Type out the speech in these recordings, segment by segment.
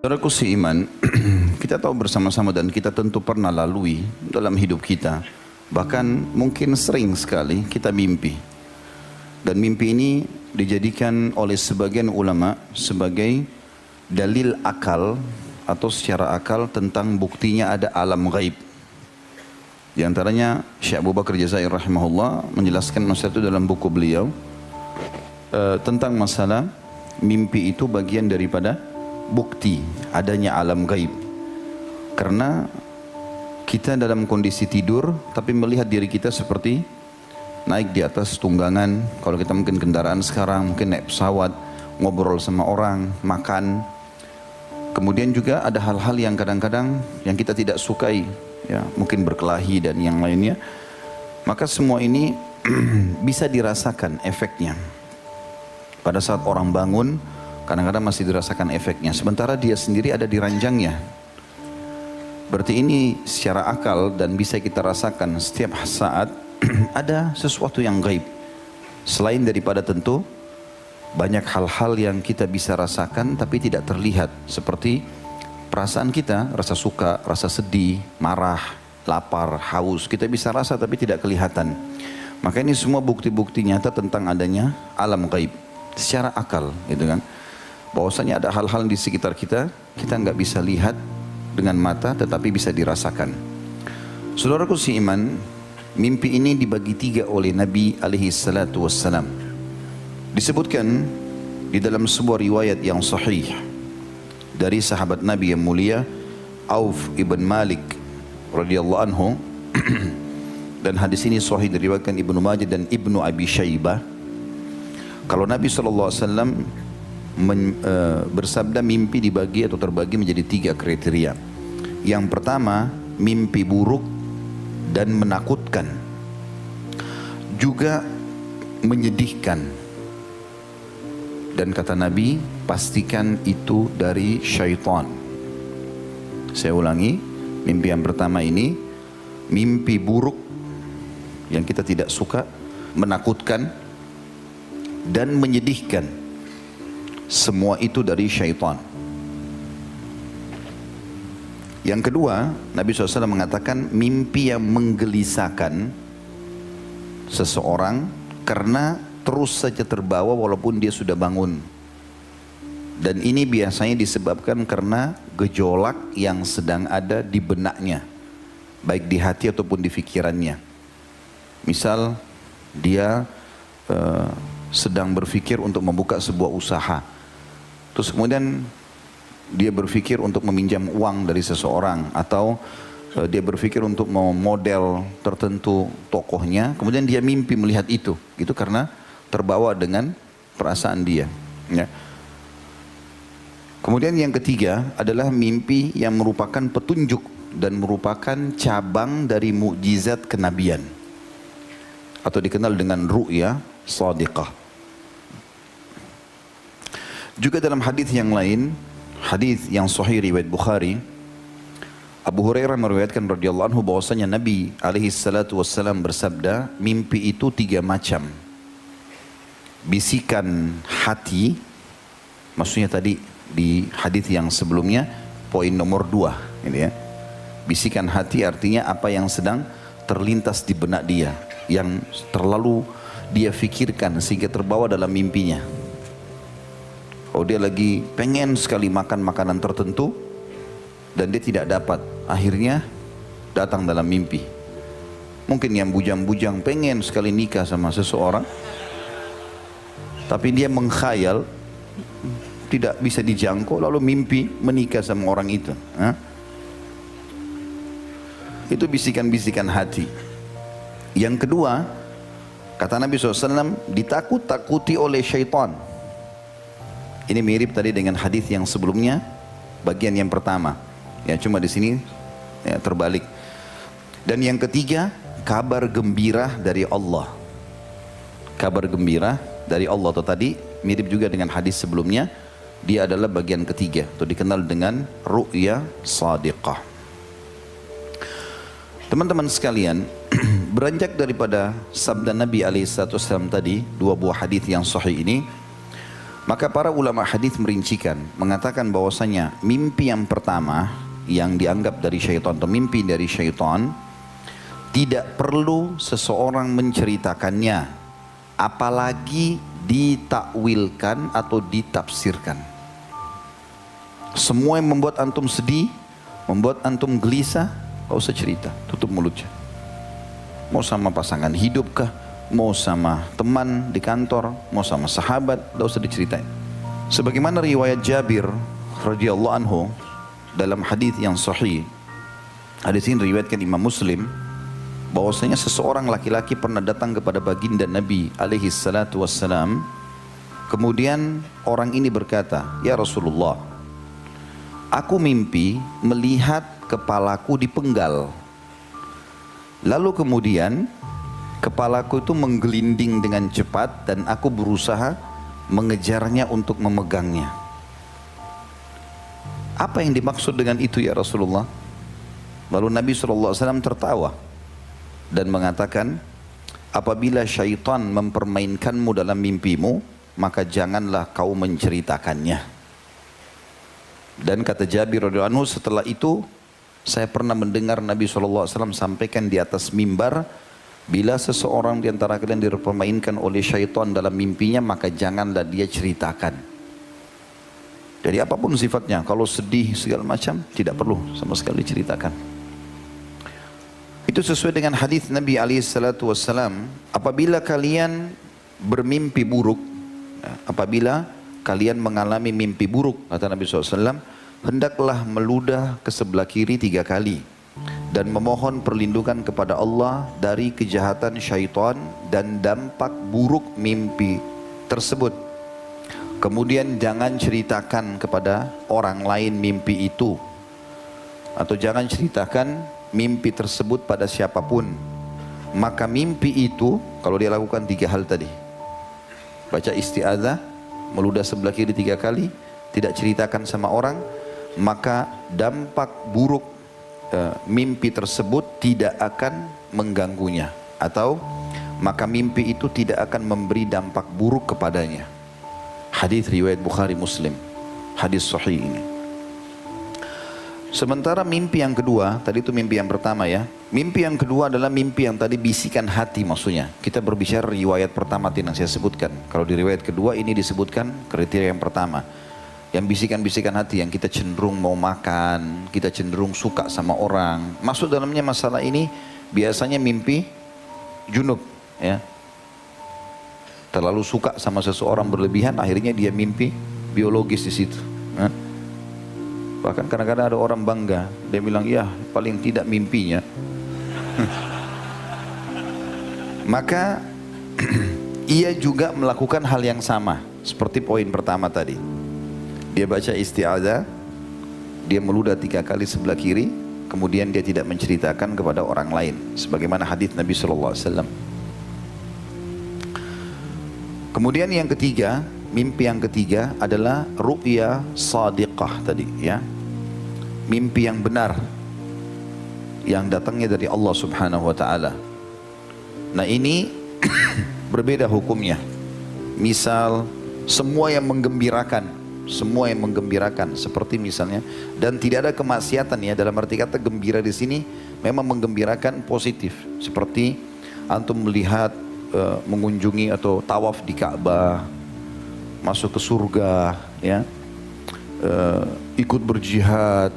Saudaraku seiman, kita tahu bersama-sama dan kita tentu pernah lalui dalam hidup kita. Bahkan mungkin sering sekali kita mimpi. Dan mimpi ini dijadikan oleh sebagian ulama sebagai dalil akal atau secara akal tentang buktinya ada alam gaib. Di antaranya Syekh Abu Bakar Jazair rahimahullah menjelaskan masalah itu dalam buku beliau tentang masalah mimpi itu bagian daripada bukti adanya alam gaib. Karena kita dalam kondisi tidur tapi melihat diri kita seperti naik di atas tunggangan. Kalau kita mungkin kendaraan sekarang, mungkin naik pesawat, ngobrol sama orang, makan. Kemudian juga ada hal-hal yang kadang-kadang yang kita tidak sukai, ya, mungkin berkelahi dan yang lainnya. Maka semua ini bisa dirasakan efeknya. Pada saat orang bangun, kadang-kadang masih dirasakan efeknya. Sementara dia sendiri ada di ranjangnya. Berarti ini secara akal dan bisa kita rasakan setiap saat ada sesuatu yang gaib. Selain daripada tentu banyak hal-hal yang kita bisa rasakan tapi tidak terlihat. Seperti perasaan kita, rasa suka, rasa sedih, marah, lapar, haus. Kita bisa rasa tapi tidak kelihatan. Maka ini semua bukti-bukti nyata tentang adanya alam gaib. Secara akal, gitu kan. Bahwasanya ada hal-hal di sekitar kita, kita nggak bisa lihat dengan mata tetapi bisa dirasakan. Saudaraku seiman, mimpi ini dibagi tiga oleh Nabi alaihi salatu wassalam. Disebutkan di dalam sebuah riwayat yang sahih dari sahabat Nabi yang mulia Auf ibn Malik radhiyallahu anhu dan hadis ini sahih diriwayatkan Ibnu Majah dan Ibnu Abi Syaibah. Kalau Nabi SAW bersabda mimpi dibagi atau terbagi menjadi tiga kriteria. Yang pertama, mimpi buruk dan menakutkan, juga menyedihkan. Dan kata Nabi, pastikan itu dari syaitan. Saya ulangi, mimpi yang pertama ini mimpi buruk yang kita tidak suka, menakutkan dan menyedihkan. Semua itu dari syaitan. Yang kedua, Nabi SAW mengatakan mimpi yang menggelisahkan seseorang karena terus saja terbawa walaupun dia sudah bangun. Dan ini biasanya disebabkan karena gejolak yang sedang ada di benaknya, baik di hati ataupun di pikirannya. Misal dia sedang berpikir untuk membuka sebuah usaha. Terus kemudian dia berpikir untuk meminjam uang dari seseorang, atau dia berpikir untuk memodel tertentu tokohnya, kemudian dia mimpi melihat itu, gitu karena terbawa dengan perasaan dia. Ya. Kemudian yang ketiga adalah mimpi yang merupakan petunjuk dan merupakan cabang dari mukjizat kenabian, atau dikenal dengan ru'ya shadiqah. Juga dalam hadis yang lain, hadis yang sahih riwayat Bukhari, Abu Hurairah meriwayatkan radhiyallahu anhu bahwasanya Nabi alaihi salatu wassalam bersabda, mimpi itu tiga macam. Bisikan hati, maksudnya tadi di hadis yang sebelumnya poin nomor 2 ini ya. Bisikan hati artinya apa yang sedang terlintas di benak dia, yang terlalu dia fikirkan sehingga terbawa dalam mimpinya. Oh, dia lagi pengen sekali makan makanan tertentu dan dia tidak dapat, akhirnya datang dalam mimpi. Mungkin yang bujang-bujang pengen sekali nikah sama seseorang, tapi dia mengkhayal tidak bisa dijangkau, lalu mimpi menikah sama orang itu. Itu bisikan-bisikan hati. Yang kedua, kata Nabi SAW, ditakut-takuti oleh syaitan. Ini mirip tadi dengan hadis yang sebelumnya, bagian yang pertama. Ya, cuma di sini ya, terbalik. Dan yang ketiga, kabar gembira dari Allah. Kabar gembira dari Allah, atau tadi mirip juga dengan hadis sebelumnya. Dia adalah bagian ketiga, atau dikenal dengan ru'ya shadiqah. Teman-teman sekalian, beranjak daripada sabda Nabi SAW tadi, dua buah hadis yang sahih ini, Maka para ulama hadis merincikan, mengatakan bahwasanya mimpi yang pertama yang dianggap dari syaitan atau mimpi dari syaitan tidak perlu seseorang menceritakannya, apalagi ditakwilkan atau ditafsirkan. Semua yang membuat antum sedih, membuat antum gelisah, gak usah cerita, tutup mulutnya. Mau sama pasangan hidup kah, mau sama teman di kantor, mau sama sahabat, gak usah diceritain. Sebagaimana riwayat Jabir radhiyallahu anhu dalam hadis yang sahih, hadis ini diriwayatkan Imam Muslim, bahwasanya seseorang laki-laki pernah datang kepada baginda Nabi alaihi salatu wassalam. Kemudian orang ini berkata, "Ya Rasulullah, aku mimpi melihat kepalaku dipenggal. Lalu kemudian kepalaku itu menggelinding dengan cepat dan aku berusaha mengejarnya untuk memegangnya. Apa yang dimaksud dengan itu ya Rasulullah?" Lalu Nabi SAW tertawa dan mengatakan, "Apabila syaitan mempermainkanmu dalam mimpimu, maka janganlah kau menceritakannya." Dan kata Jabir radhiyallahu anhu, setelah itu saya pernah mendengar Nabi SAW sampaikan di atas mimbar, bila seseorang di antara kalian dipermainkan oleh syaitan dalam mimpinya, maka janganlah dia ceritakan. Jadi apapun sifatnya, kalau sedih segala macam, tidak perlu sama sekali ceritakan. Itu sesuai dengan hadis Nabi SAW, apabila kalian bermimpi buruk, apabila kalian mengalami mimpi buruk, kata Nabi SAW, hendaklah meludah ke sebelah kiri 3 kali dan memohon perlindungan kepada Allah dari kejahatan syaitan dan dampak buruk mimpi tersebut. Kemudian jangan ceritakan kepada orang lain mimpi itu, atau jangan ceritakan mimpi tersebut pada siapapun. Maka mimpi itu, kalau dia lakukan 3 hal tadi, baca isti'adzah, meludah sebelah kiri 3 kali, tidak ceritakan sama orang, maka dampak buruk mimpi tersebut tidak akan mengganggunya, atau maka mimpi itu tidak akan memberi dampak buruk kepadanya. Hadis riwayat Bukhari Muslim, hadis sahih ini. Sementara mimpi yang kedua, tadi itu mimpi yang pertama ya. Mimpi yang kedua adalah mimpi yang tadi bisikan hati maksudnya. Kita berbicara riwayat pertama yang saya sebutkan. Kalau di riwayat kedua ini disebutkan kriteria yang pertama. Yang bisikan-bisikan hati, yang kita cenderung mau makan, kita cenderung suka sama orang. Masuk dalamnya masalah ini biasanya mimpi junub ya. Terlalu suka sama seseorang berlebihan, akhirnya dia mimpi biologis di situ. Bahkan kadang-kadang ada orang bangga, dia bilang, ya paling tidak mimpinya. Maka ia juga melakukan hal yang sama, seperti poin pertama tadi. Dia baca isti'adzah, dia meludah 3 kali sebelah kiri, kemudian dia tidak menceritakan kepada orang lain, sebagaimana hadis Nabi SAW. Kemudian yang ketiga, mimpi yang ketiga adalah ru'ya sadiqah tadi ya. Mimpi yang benar yang datangnya dari Allah Subhanahu wa taala. Nah, ini berbeda hukumnya. Misal semua yang menggembirakan seperti misalnya, dan tidak ada kemaksiatan ya, dalam arti kata gembira di sini memang menggembirakan positif, seperti antum melihat mengunjungi atau tawaf di Ka'bah, masuk ke surga, ya, ikut berjihad,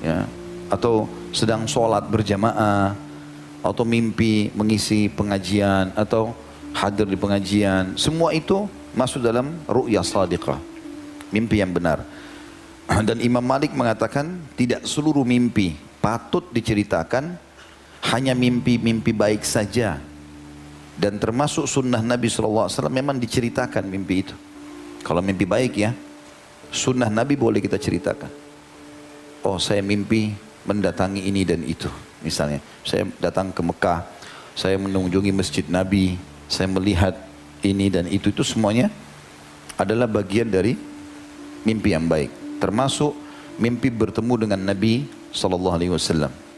ya, atau sedang sholat berjamaah, atau mimpi mengisi pengajian atau hadir di pengajian. Semua itu masuk dalam ru'ya shadiqah, mimpi yang benar. Dan Imam Malik mengatakan tidak seluruh mimpi patut diceritakan, hanya mimpi-mimpi baik saja. Dan termasuk sunnah Nabi SAW memang diceritakan mimpi itu. Kalau mimpi baik ya, sunnah Nabi boleh kita ceritakan. Oh, saya mimpi mendatangi ini dan itu. Misalnya, saya datang ke Mekah, saya mengunjungi masjid Nabi, saya melihat ini dan itu semuanya adalah bagian dari mimpi yang baik. Termasuk mimpi bertemu dengan Nabi SAW.